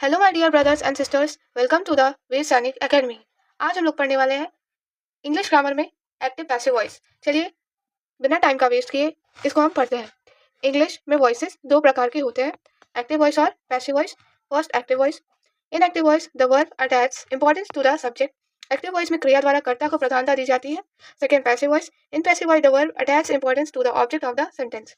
Hello my dear brothers and sisters, welcome to the way Sainik academy. आज हम लोग पढ़ने वाले हैं इंग्लिश ग्रामर में एक्टिव पैसिव वॉइस। चलिए बिना टाइम का वेस्ट किए इसको हम पढ़ते हैं। इंग्लिश में वॉइसेस दो प्रकार के होते हैं, एक्टिव वॉइस और passive voice. First, active voice. In active voice the verb attach importance to the subject. Active voice में क्रिया द्वारा कर्ता को प्रधानता दी जाती है। Second, passive voice. In passive voice the verb attach importance to the object of the sentence.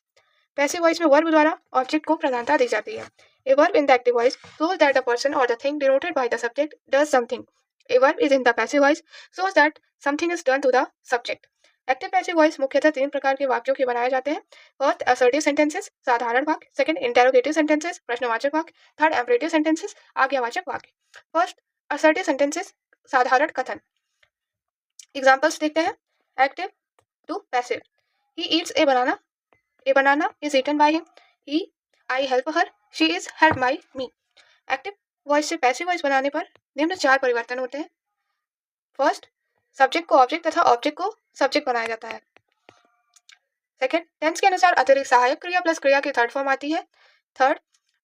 Passive voice में वर्ब द्वारा ऑब्जेक्ट को प्रधानता दी जाती है। A verb in the active voice shows that the person or the thing denoted by the subject does something. A verb is in the passive voice shows that something is done to the subject. Active passive voice मुख्यतः तीन प्रकार के वाक्यों के बनाए जाते हैं। First, assertive sentences, साधारण वाक्य। सेकंड, इंटेरोगेटिव सेंटेंसेस, प्रश्नवाचक वाक्य। थर्ड, एम्परेटिव सेंटेंसेस, आज्ञावाचक वाक्य। फर्स्ट, असर्टिव सेंटेंसेस, साधारण कथन। एग्जांपल्स देखते हैं। Active to passive, he eats a banana, A banana is eaten by him. I help her. She is helped by me. Active voice से passive voice बनाने पर निम्न चार परिवर्तन होते हैं। फर्स्ट, सब्जेक्ट को ऑब्जेक्ट तथा ऑब्जेक्ट को सब्जेक्ट बनाया जाता है। सेकंड, टेंस के अनुसार अतिरिक्त सहायक क्रिया प्लस क्रिया की थर्ड फॉर्म आती है। थर्ड,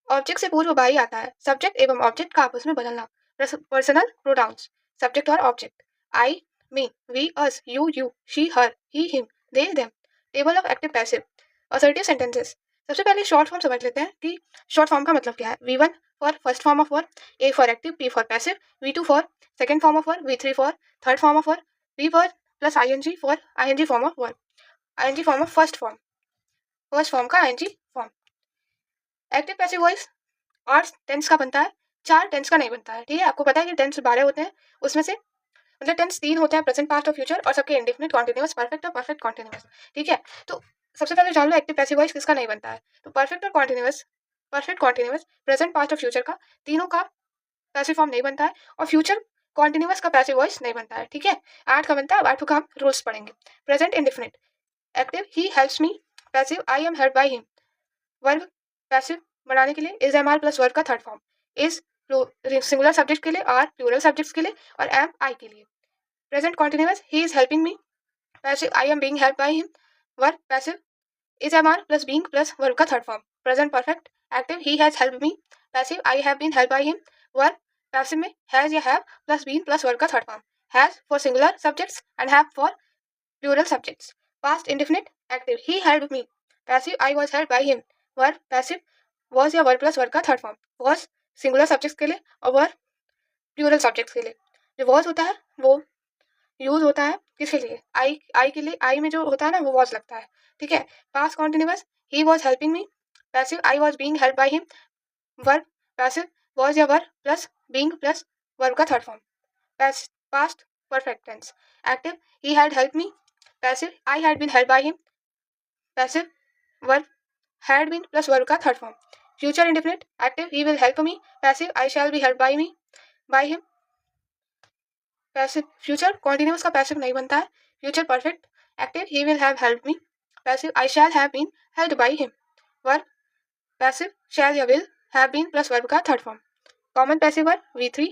ऑब्जेक्ट से पूर्व बाई आता है। सब्जेक्ट एवं ऑब्जेक्ट का आपस में बदलना। पर्सनल प्रोनाउंस, सब्जेक्ट और object. I, me, we, us, you, she, her, he, him, they, them. Table of active passive. Assertive sentences. सबसे पहले शॉर्ट फॉर्म समझ लेते हैं कि शॉर्ट फॉर्म का मतलब क्या है। V1 for first form of verb, A for active, P for passive, V2 for second form of verb, V3 for third form of verb, V for plus ING for ING form of verb, ING form of first form का ING form. Active passive voice 8 tense का बनता है, 4 tense का नहीं बनता है। ठीक है, आपको पता है कि टेंस 12 होते हैं, उसमें से मतलब टेंस 3 होते हैं, प्रेजेंट, पास्ट और फ्यूचर, और सबके इंडेफिनिट, कॉन्टिन्यूअस, परफेक्ट और परफेक्ट कॉन्टिन्यूअस। ठीक है, तो सबसे पहले जान लो एक्टिव पैसिव वॉइस किसका नहीं बनता है। तो परफेक्ट और continuous, perfect continuous, present, past और फ्यूचर का तीनों का पैसिव फॉर्म नहीं बनता है, और फ्यूचर कॉन्टिन्यूअस का पैसिव वॉइस नहीं बनता है। ठीक है, 8 का बनता है। 8 का हम रूल्स पढ़ेंगे। Present indefinite, active he helps me, passive I am helped by him. Verb passive बनाने के लिए is am are plus verb का third form. Is singular subject के लिए, आर प्लूरल सब्जेक्ट्स के लिए, और एम आई के लिए। Present continuous, he is helping me, passive I am being helped by him. Verb passive is am are plus being plus verb का third form. Present perfect, active he has helped me, passive I have been helped by him. Verb passive में has या have plus been plus verb का third form. Has for singular subjects and have for plural subjects. Past indefinite, active he helped me, passive I was helped by him. Verb passive was या verb plus verb का third form. Was singular subjects के लिए और verb plural subjects के लिए। जो was होता है वो यूज होता है किसके लिए, आई के लिए। आई में जो होता है ना वो वॉज लगता है। ठीक है, past continuous, he was helping me, passive I was being help by him. Verb passive was या verb plus being plus verb का third form. Past perfect tense, active he had help me, passive I had been help by him. Passive verb had been plus verb का third form. Future indefinite, active he will help me, passive I shall be help by me by him. Passive future continuous का passive नहीं बनता है। Future perfect, active he will have help me, passive I shall have been helped by him. Verb passive shall या will have been plus verb का third form. Common passive verb V3।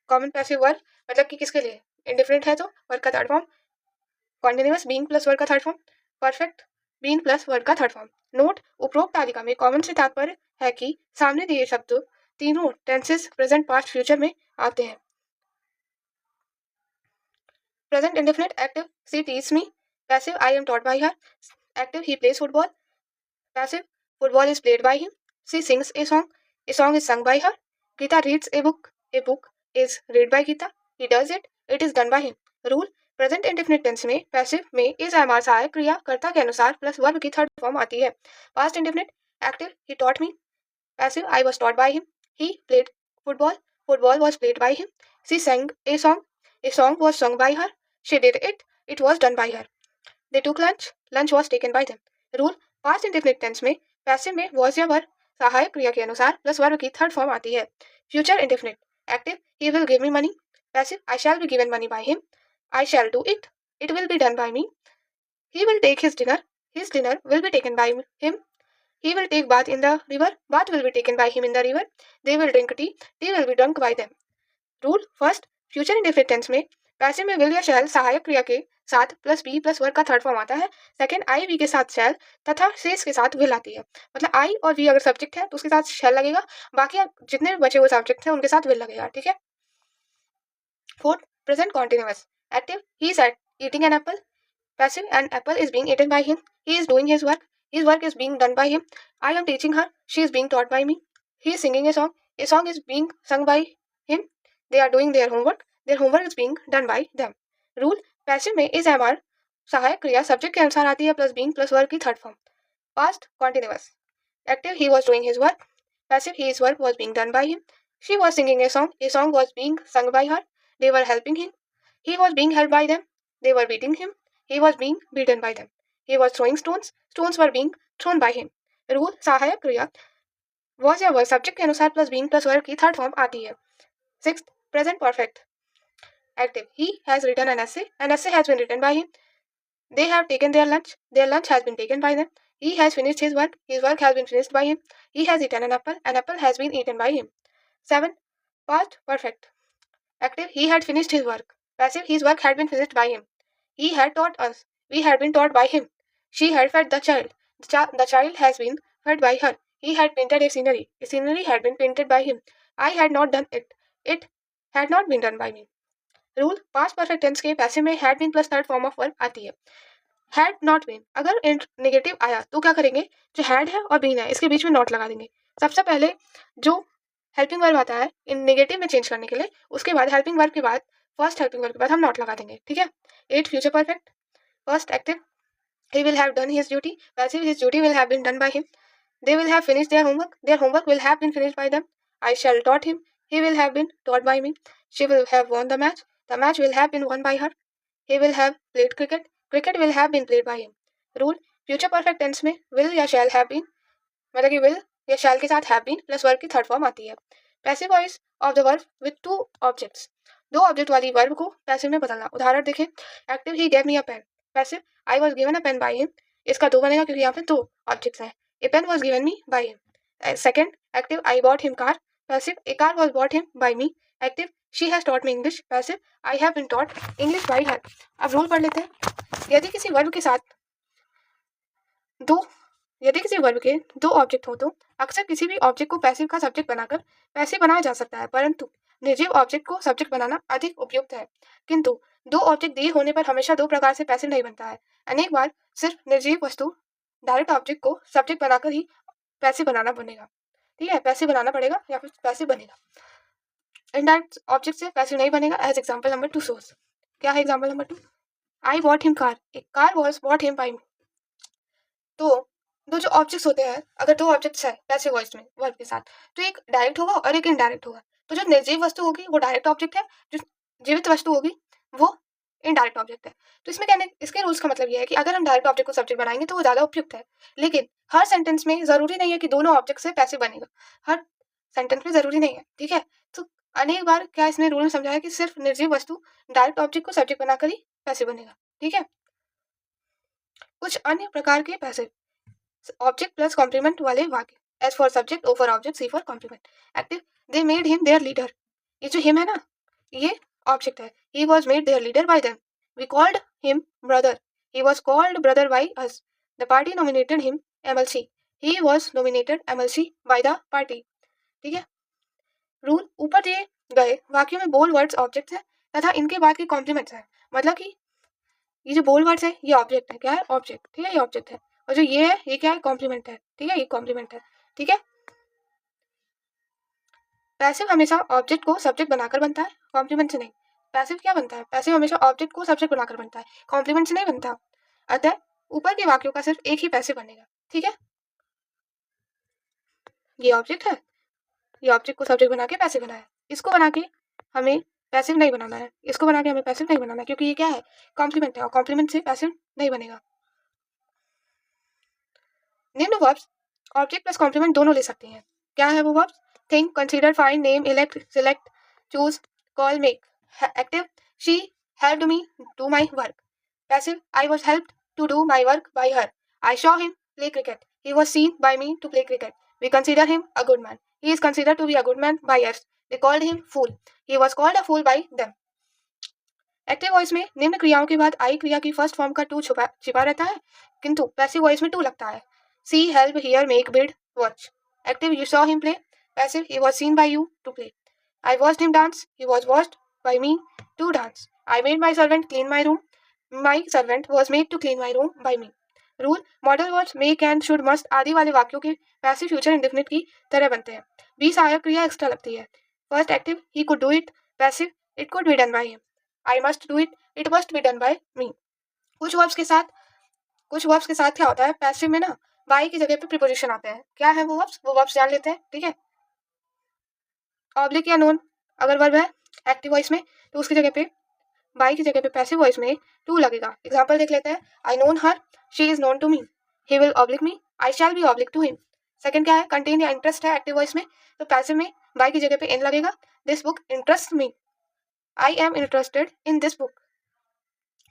Common passive verb मतलब कि किसके लिए, indifferent है तो verb का third form. Continuous being plus verb का third form. Perfect being plus verb का थर्ड फॉर्म। नोट, उपरोक्त तालिका में कॉमन से तात्पर्य है कि सामने दिए शब्द तीनों टेंसेस प्रेजेंट, पास्ट, फ्यूचर में आते हैं। Present indefinite, active she teaches me, passive I am taught by her, active he plays football, passive football is played by him, she sings a song is sung by her, Gita reads a book is read by Gita, he does it is done by him. Rule, present indefinite tense में passive में is am are सहायक क्रिया कर्ता के अनुसार plus verb की third form आती है। Past indefinite, active he taught me, passive I was taught by him, he played football was played by him, she sang a song was sung by her, she did it was done by her. They took lunch was taken by them. Rule, past indefinite tense में passive में was या were सहायक क्रिया के अनुसार plus verb की third form आती है। Future indefinite, active he will give me money, passive I shall be given money by him, I shall do it will be done by me. He will take his dinner will be taken by him. He will take bath in the river, bath will be taken by him in the river. They will drink tea will be drunk by them. Rule, first future indefinite tense में passive में will या shall सहायक क्रिया के साथ plus be plus वर्ग का third form आता है। सेकंड आई वी के साथ शैल तथा शेष के साथ विल आती है। मतलब आई और वी अगर सब्जेक्ट है तो उसके साथ शैल लगेगा, बाकी जितने बचे हुए सब्जेक्ट हैं उनके साथ विल लगेगा। ठीक है। Fourth, present continuous. Active, he is eating an apple. Passive, an apple is being eaten by him. He is doing his work is being done by him. I am teaching her, she is being taught by me. He is singing a song is being सung by him. They are doing their homework is being done by them. Rule, passive में is am are सहायक क्रिया subject के अनुसार आती है plus being plus work की third form. Past continuous. Active, he was doing his work. Passive, his work was being done by him. She was singing a song was being sung by her. They were helping him. He was being helped by them. They were beating him. He was being beaten by them. He was throwing stones. Stones were being thrown by him. Rule, सहायक क्रिया was या was subject के अनुसार plus being plus work की third form आती है। Sixth, present perfect. Active, he has written an essay. An essay has been written by him. They have taken their lunch. Their lunch has been taken by them. He has finished his work. His work has been finished by him. He has eaten an apple. An apple has been eaten by him. 7. Past perfect. Active, he had finished his work. Passive, his work had been finished by him. He had taught us. We had been taught by him. She had fed the child. The child has been fed by her. He had painted a scenery. A scenery had been painted by him. I had not done it. It had not been done by me. Rule, past perfect tense के passive में had been plus third form of verb आती है। Had not been, अगर negative आया तो क्या करेंगे, जो हैड है और बीन है इसके बीच में नॉट लगा देंगे। सबसे पहले जो हेल्पिंग वर्ब आता है इन नेगेटिव में चेंज करने के लिए, उसके बाद हेल्पिंग वर्ब के बाद फर्स्ट हेल्पिंग वर्ब के बाद हम नॉट लगा देंगे। ठीक है। 8, future perfect. First, active, he will have done his duty. Passive, his duty will have been done by him. They will have finished their homework. Their homework will have been finished by them. I shall taught him. He will have been taught by me. She will have won the match. The match will have been won by her. He will have played cricket. Cricket will have been played by him. Rule, future perfect tense में will या shall have been, मतलब कि will या shall के साथ have been plus verb की third form आती है। Passive voice of the verb with two objects, दो ऑब्जेक्ट वाली वर्ब को पैसिव में बदलना। उदाहरण देखें, active, he gave me a pen. Passive, I was given a pen by him. इसका दो बनेगा क्योंकि यहाँ पे दो ऑब्जेक्ट्स हैं। A pen was given me by him. Second, active, I bought him car. Passive, a car was bought him by me. Active, she has taught me English. Passive, I have been taught English by her. अब rule पढ़ लेते हैं। यदि किसी verb के साथ यदि किसी वर्ब के दो ऑब्जेक्ट हो तो अक्सर किसी भी ऑब्जेक्ट को पैसिव का सब्जेक्ट बनाकर पैसिव बनाया जा सकता है, परंतु निर्जीव ऑब्जेक्ट को सब्जेक्ट बनाना अधिक उपयुक्त है। किंतु दो ऑब्जेक्ट दिए होने पर हमेशा दो प्रकार से पैसिव नहीं बनता है। अनेक बार सिर्फ निर्जीव वस्तु डायरेक्ट ऑब्जेक्ट को सब्जेक्ट बनाकर ही पैसिव बनाना बनेगा। ठीक है, पैसिव बनाना पड़ेगा या फिर पैसिव बनेगा। इनडायरेक्ट ऑब्जेक्ट से पैसिव नहीं बनेगा। एज एग्जाम्पल नंबर 2 सोर्स, क्या है example number 2? I bought him car, a car was bought him by me. तो दो जो ऑब्जेक्ट्स होते हैं, अगर दो ऑब्जेक्ट्स है पैसिव वॉइस में वर्ब के साथ, तो एक डायरेक्ट होगा और एक इनडायरेक्ट होगा। तो जो निर्जीव वस्तु होगी वो डायरेक्ट ऑब्जेक्ट है, जो जीवित वस्तु होगी वो इनडायरेक्ट ऑब्जेक्ट है। तो इसमें कहने इसके रूल्स का मतलब ये है कि अगर हम डायरेक्ट ऑब्जेक्ट को सब्जेक्ट बनाएंगे तो वो ज़्यादा उपयुक्त है, लेकिन हर सेंटेंस में ज़रूरी नहीं है कि दोनों ऑब्जेक्ट से पैसिव बनेगा। हर सेंटेंस में ज़रूरी नहीं है। ठीक है। तो अनेक बार क्या इसमें रूल में समझाया कि सिर्फ निर्जीव वस्तु डायरेक्ट ऑब्जेक्ट को सब्जेक्ट बनाकर ही पैसिव बनेगा। ठीक है। कुछ अन्य प्रकार के पैसिव, ऑब्जेक्ट प्लस कॉम्प्लीमेंट वाले वाक्य। S for subject, O for object, C for complement. Active, they made him their leader. ये जो हिम है ना, ये ऑब्जेक्ट है। He was made their leader by them. We called him brother. He was called brother by us. The party nominated him MLC. He was nominated MLC by the party. ठीक है। Rule, ऊपर दिए गए वाक्यों में bold words object है तथा इनके बाद के कॉम्प्लीमेंट्स है। मतलब कि ये जो बोल्ड वर्ड्स है ये ऑब्जेक्ट है। क्या है? ऑब्जेक्ट। ठीक है, ये ऑब्जेक्ट है। और जो ये है ये क्या है? कॉम्प्लीमेंट है। ठीक है, ये कॉम्प्लीमेंट है। ठीक है। पैसिव हमेशा ऑब्जेक्ट को सब्जेक्ट बनाकर बनता है, कॉम्प्लीमेंट से नहीं। पैसिव क्या बनता है? पैसिव हमेशा ऑब्जेक्ट को सब्जेक्ट बनाकर बनता है, कॉम्प्लीमेंट से नहीं बनता। अतः ऊपर के वाक्यों का सिर्फ एक ही पैसिव बनेगा। ठीक है, ये ऑब्जेक्ट है, ये ऑब्जेक्ट को सब्जेक्ट बना के पैसिव बनाया। इसको बना के हमें पैसिव नहीं बनाना है, इसको बना के हमें पैसिव नहीं बनाना है, क्योंकि ये क्या है? कॉम्प्लीमेंट है, और कॉम्प्लीमेंट से पैसिव नहीं बनेगा। निम्न वर्ब्स ऑब्जेक्ट प्लस कॉम्प्लीमेंट दोनों ले सकते हैं। क्या है वो verbs? Think, consider, find, name, elect, select, choose, call, make. Active, she helped me do my work. Passive, I was helped to do my work by her. I saw him play cricket. He was seen by me to play cricket. We consider him a good man. He is consider to be a good man by us. They called him fool. He was called a fool by them. Active voice में निम्न क्रियाओं के बाद आई क्रिया की first form का to छिपा रहता है, किंतु पैसिव वॉइस में टू लगता है। See, help, hear, make, bid, watch. Active, you saw him play. Passive, he was seen by you to play. I watched him dance. He was watched by me to dance. I made my servant clean my room. My servant was made to clean my room by me. Rule, model words may, can, should, must आदि वाले वाक्यों के passive future indefinite की तरह बनते हैं। B सहायक क्रिया एक्स्ट्रा लगती है। First active, he could do it. Passive, it could be done by him. I must do it, it must be done by me. कुछ वर्ब्स के साथ क्या होता है, पैसिव में ना बाई की जगह पे प्रीपोजिशन आते हैं। क्या है वो वर्ब्स जान लेते हैं, ठीक है। ऑब्लिक या नोन अगर वर्ब है एक्टिव वॉइस में तो उसकी जगह पे बाई की जगह पे पैसिव वॉइस में टू लगेगा। एग्जांपल देख लेते हैं। I known her, she is known to me, he will oblige me, I shall be oblige to him. Second क्या है, कंटेन या इंटरेस्ट है एक्टिव वॉइस में तो पैसिव में बाई की जगह पे इन लगेगा। This book interest me, I am interested in this book,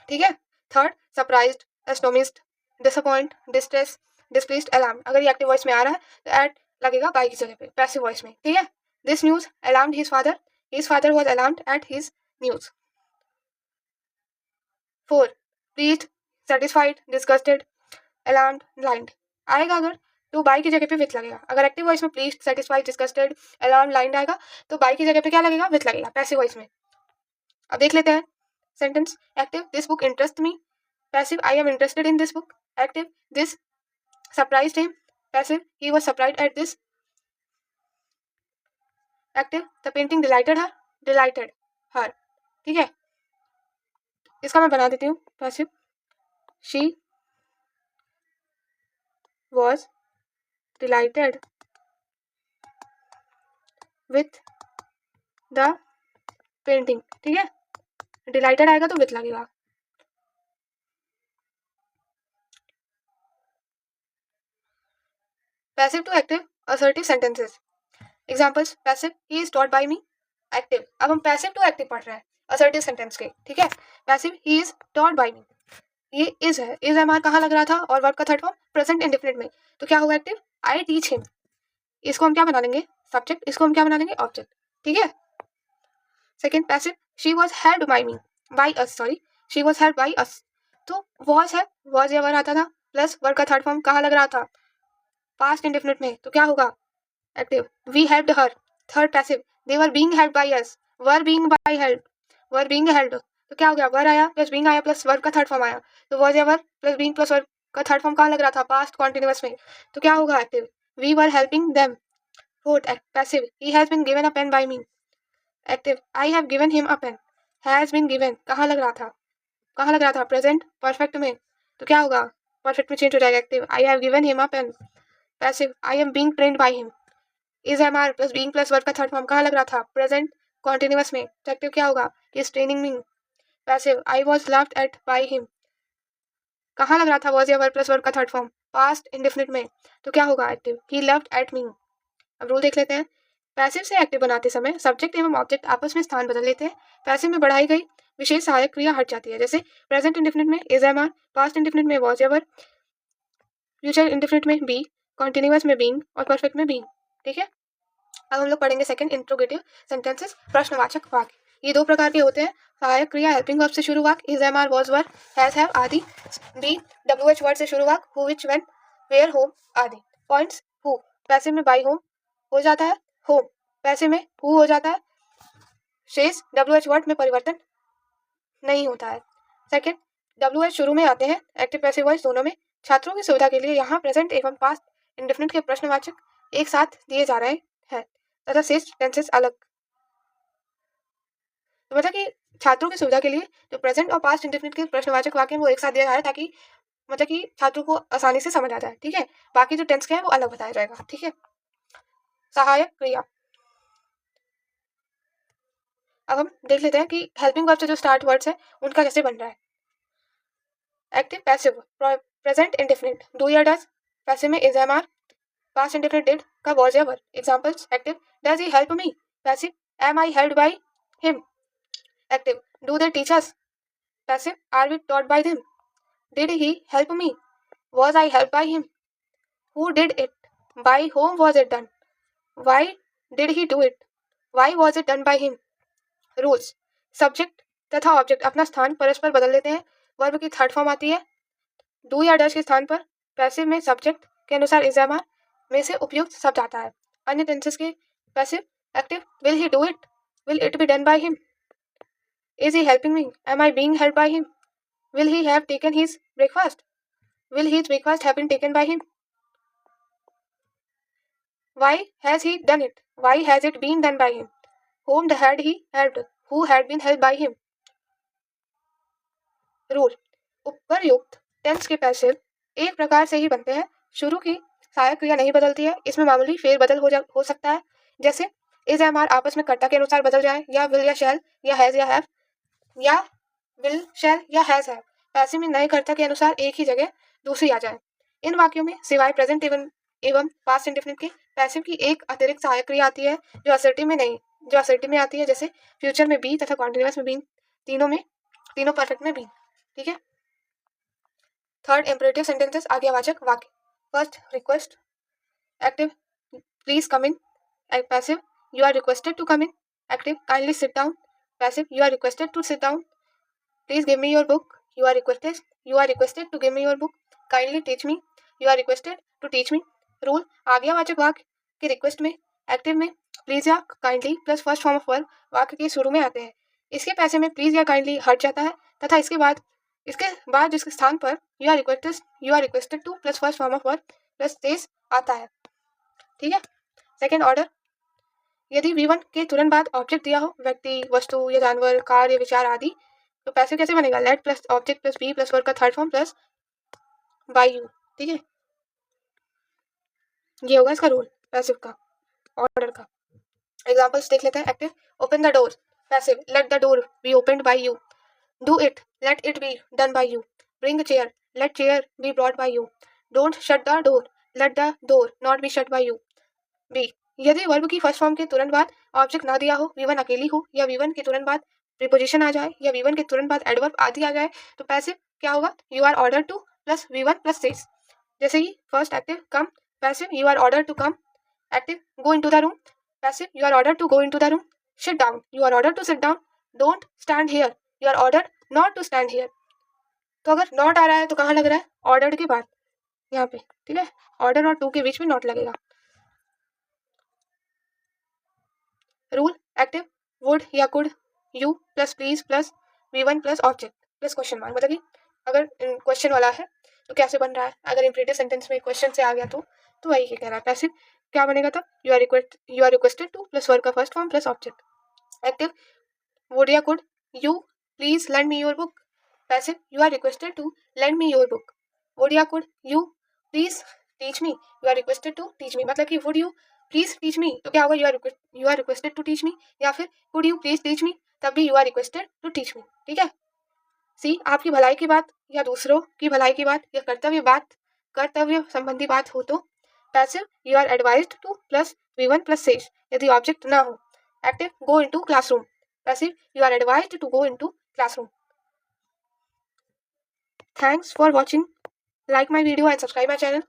ठीक है। Third, surprised, astonished, disappoint, distress, displaced, alarm अगर ये एक्टिव वॉइस में आ रहा है तो एड लगेगा बाई की जगह पे पैसिव वॉइस में, ठीक है। This news alarmed his father was alarmed at his news. 4, pleased, satisfied, disgusted, alarmed, blind आएगा अगर तो बाई की जगह पे विथ लगेगा। अगर एक्टिव वॉइस में pleased, satisfied, disgusted, alarm, blind आएगा तो बाई की जगह पे क्या लगेगा, विथ लगेगा पैसिव वॉइस में। अब देख लेते हैं sentence. Active, this book interest me. Passive, I am interested in this book. Active, this surprised him. Passive, he was surprised at this. Active, the painting delighted her, ठीक है। इसका मैं बना देती हूँ passive. She was delighted with the painting, ठीक है। Delighted आएगा तो विथ लगेगा। Passive to active assertive sentences. Examples, passive, he is taught by me. Active, अब हम पैसिव टू एक्टिव पढ़ रहे हैं असर्टिव सेंटेंस के, ठीक है। Passive, he is taught by me, ये इज है, इज हमारा कहाँ लग रहा था और वर्ब का थर्ड फॉर्म प्रेजेंट इंडेफिनिट में, तो क्या होगा एक्टिव, आई टीच हिम। इसको हम क्या बना लेंगे, सब्जेक्ट, इसको हम क्या बना लेंगे, ऑब्जेक्ट, ठीक है। Second, passive, she was helped bye me, by us, sorry, she was helped by अस, तो वॉज है, वॉज या वर आता था प्लस वर्ब का थर्ड फॉर्म कहाँ लग रहा था, पास्ट इंडेफिनिट में, तो क्या होगा active, we helped her. Third passive, they were being helped by us, were being by help, were being helped, तो क्या हो गया, वर आया प्लस बीइंग आया प्लस वर्ब का थर्ड फॉर्म आया, तो वॉज या were plus being plus verb का थर्ड फॉर्म कहाँ लग रहा था, पास्ट कॉन्टिन्यूअस में, तो क्या होगा active, we were helping them. Fourth passive, he has been given a pen by me. Active, I have given him a pen. Has been given कहाँ लग रहा था, प्रेजेंट परफेक्ट में, तो क्या होगा, परफेक्ट में चेंज हो जाएगा active, I have given him a pen. Passive, I am being trained by him, is am are plus being plus verb का थर्ड फॉर्म कहाँ लग रहा था, प्रेजेंट कॉन्टिन्यूअस में, तो एक्टिव क्या होगा, is training me. Passive, I was loved at by him, कहाँ लग रहा था वॉज या वर्ब प्लस वर्ब का थर्ड फॉर्म, पास्ट इंडेफिनिट में, तो क्या होगा active, he loved at me. अब रूल देख लेते हैं। पैसिव से एक्टिव बनाते समय सब्जेक्ट एवं ऑब्जेक्ट आपस में स्थान बदल लेते हैं। पैसिव में बढ़ाई गई विशेष सहायक क्रिया हट जाती है, जैसे प्रेजेंट इंडेफिनिट में is am are, past indefinite में वॉज या वर्ब, फ्यूचर इंडेफिनिट में बी, कॉन्टिन्यूअस में बीइंग और परफेक्ट में बीइंग, ठीक है। अब हम लोग पढ़ेंगे सेकंड, इंट्रोगेटिव सेंटेंसेस, प्रश्नवाचक वाक्य। ये दो प्रकार के होते हैं, सहायक क्रिया हेल्पिंग वर्ब से शुरू वाक्य, is am are was were has have आदि। बी, डब्ल्यूएच वर्ड से शुरू वाक्य, who which when where whom आदि। पॉइंट्स, हु पैसिव में बाई होम हो जाता है, होम पैसिव में हु हो जाता है, शेष डब्ल्यूएच वर्ड में परिवर्तन नहीं होता है। सेकंड, डब्ल्यूएच शुरू में आते हैं एक्टिव पैसिव वॉइस दोनों में। छात्रों की सुविधा के लिए यहाँ प्रेजेंट एवं पास्ट इंडेफिनिट के प्रश्नवाचक एक साथ दिए जा रहे हैं तथा शेष टेंसेस अलग। तो मतलब कि छात्रों की सुविधा के लिए जो प्रेजेंट और पास्ट इंडेफिनिट के प्रश्नवाचक वाक्य वो एक साथ दिया जा रहा है ताकि मतलब कि छात्रों को आसानी से समझ आ जाए, ठीक है। बाकी जो टेंस के हैं वो अलग बताया जाएगा, ठीक है। सहायक क्रिया, अब हम देख लेते हैं कि हेल्पिंग वर्ब से जो स्टार्ट वर्ड्स है उनका कैसे बन रहा है। Active passive, present indefinite, do या डज, पैसिव में is am are, past indefinite did का वॉज या were. Examples, active, does he help me. Passive, am I helped by him. Active, do they teach us. Passive, are we taught by them. Did he help me, was I helped by him, who did it, by whom was it done, why did he do it, why was it done by him। Rules, subject तथा object अपना स्थान परस्पर बदल लेते हैं। Verb की third form आती है। डू या डज के स्थान पर पैसिव में सब्जेक्ट के अनुसार इज एम आर में से उपयुक्त शब्द आता है। अन्य टेंसेस के passive active will he do it, will it be done by him, is he helping me, am I being helped by him, will he have taken his breakfast, will his breakfast have been taken by him, why has he done it, why has it been done by him, whom had he helped, who had been helped by him। Rule, उपरयुक्त tense के passive एक प्रकार से ही बनते हैं। शुरू की सहायक क्रिया नहीं बदलती है, इसमें मामूली फेरबदल हो सकता है, जैसे इज एम आर आपस में कर्ता के अनुसार बदल जाए, या विल या शैल या हैज या हैव, या विल शैल या हैज हैव पैसिव में नए कर्ता के अनुसार एक ही जगह दूसरी आ जाए। इन वाक्यों में सिवाय प्रेजेंट एवं पास्ट इंडेफिनिट के पैसिव की एक अतिरिक्त सहायक क्रिया आती है जो असर्टिव में नहीं, जो असर्टिव में आती है, जैसे फ्यूचर में बी तथा कॉन्टिन्यूअस में बी, तीनों परफेक्ट में बी। ठीक है। थर्ड, इंपरेटिव सेंटेंसेस आज्ञावाचक वाक्य। First, request active please come in, passive you are requested to come in, active kindly sit down, passive you are requested to sit down, please give me your book, you are requested to give me your book, kindly teach me, you are requested to teach me। Rule, आज्ञावाचक वाक्य के request में active में please या kindly plus first form of verb वाक्य के शुरू में आते हैं। इसके पैसे में प्लीज या काइंडली हट जाता है तथा इसके बाद जिसके स्थान पर you are requested to plus first form of verb plus this आता है। ठीक है। सेकेंड ऑर्डर, यदि V1 के तुरंत बाद ऑब्जेक्ट दिया हो, व्यक्ति, वस्तु या जानवर, कार्य, विचार आदि, तो पैसिव कैसे बनेगा? Let plus object plus be plus verb का third form plus by you. ठीक है, ये होगा इसका रूल पैसिव का, ऑर्डर का। एग्जांपल्स देख लेते हैं। Active, open the door, passive let the door be opened by you, do it let it be done by you, bring chair let chair be brought by you, don't shut the door let the door not be shut bye you. B, यदि verb की first form के तुरंत बाद object ना दिया हो, V1 अकेली हो, या V1 के तुरंत बाद प्रीपोजिशन आ जाए, या V1 के तुरंत बाद एडवर्ब आदि आ जाए, तो पैसिव क्या होगा? You are order to plus V1 plus this. जैसे कि first active come, passive you are order to come, active go into the room, passive you are order to go into the room, sit down you are order to sit down, don't stand here you are order not to stand here. तो अगर not आ रहा है तो कहाँ लग रहा है? Order के बाद, यहाँ पे। ठीक है, ऑर्डर और टू के बीच में नॉट लगेगा। रूल, एक्टिव वुड या could you plus please plus V1 plus object plus question mark, मतलब कि अगर क्वेश्चन वाला है तो कैसे बन रहा है, अगर इंपरेटिव सेंटेंस में क्वेश्चन से आ गया तो वही कह रहा है। पैसिव क्या बनेगा तब? You are requested to plus verb का first form plus object. Active would या could you please lend me your book, passive you are requested to lend me your book, would या could you please teach me, you are requested to teach me, मतलब कि would you please teach me, तो क्या होगा? You are requested to teach me, या फिर could you please teach मी, तब भी you are requested to teach me. ठीक है। सी, आपकी भलाई की बात या दूसरों की भलाई की बात या कर्तव्य संबंधी बात हो तो passive you are advised to plus V1 plus says, यदि ऑब्जेक्ट ना हो। Active go into classroom, passive you are advised to go into classroom. Thanks for watching, like my video and subscribe my channel.